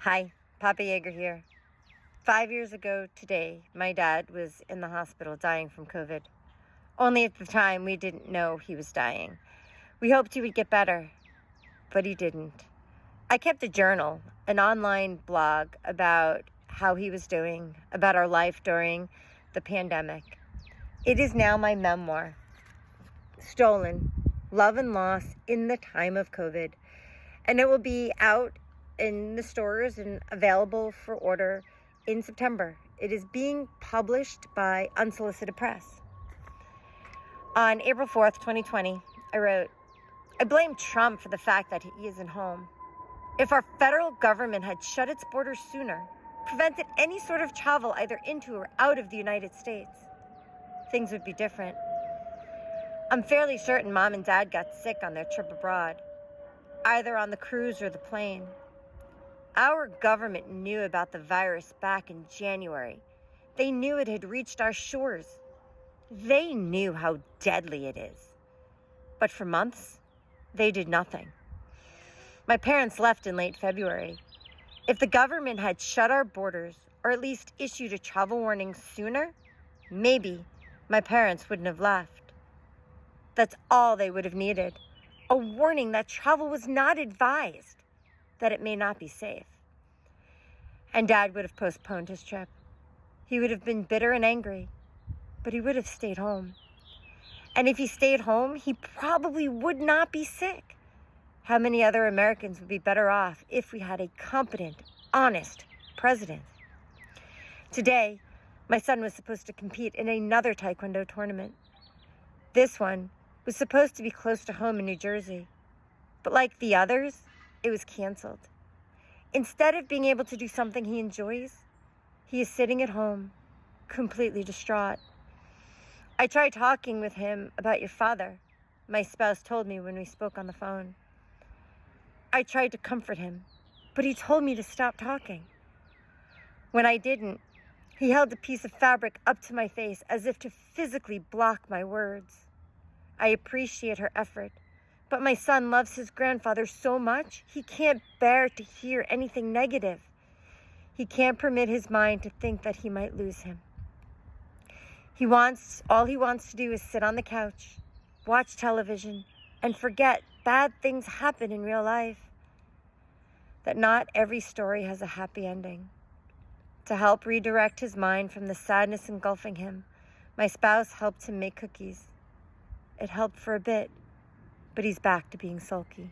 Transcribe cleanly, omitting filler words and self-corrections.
Hi, Papa Yeager here. 5 years ago today, my dad was in the hospital dying from COVID. Only at the time, we didn't know he was dying. We hoped he would get better, but he didn't. I kept a journal, an online blog about how he was doing, about our life during the pandemic. It is now my memoir, Stolen, Love and Loss in the Time of COVID. And it will be out in the stores and available for order in September. It is being published by Unsolicited Press. On April 4th, 2020, I wrote, I blame Trump for the fact that he isn't home. If our federal government had shut its borders sooner, prevented any sort of travel either into or out of the United States, things would be different. I'm fairly certain Mom and Dad got sick on their trip abroad, either on the cruise or the plane. Our government knew about the virus back in January. They knew it had reached our shores. They knew how deadly it is. But for months, they did nothing. My parents left in late February. If the government had shut our borders, or at least issued a travel warning sooner, maybe my parents wouldn't have left. That's all they would have needed. A warning that travel was not advised, that it may not be safe. And Dad would have postponed his trip. He would have been bitter and angry, but he would have stayed home. And if he stayed home, he probably would not be sick. How many other Americans would be better off if we had a competent, honest president? Today, my son was supposed to compete in another Taekwondo tournament. This one was supposed to be close to home in New Jersey. But like the others, it was canceled. Instead of being able to do something he enjoys, he is sitting at home, completely distraught. I tried talking with him about your father, my spouse told me when we spoke on the phone. I tried to comfort him, but he told me to stop talking. When I didn't, he held a piece of fabric up to my face as if to physically block my words. I appreciate her effort, but my son loves his grandfather so much, he can't bear to hear anything negative. He can't permit his mind to think that he might lose him. All he wants to do is sit on the couch, watch television, and forget bad things happen in real life. That not every story has a happy ending. To help redirect his mind from the sadness engulfing him, my spouse helped him make cookies. It helped for a bit, but he's back to being sulky.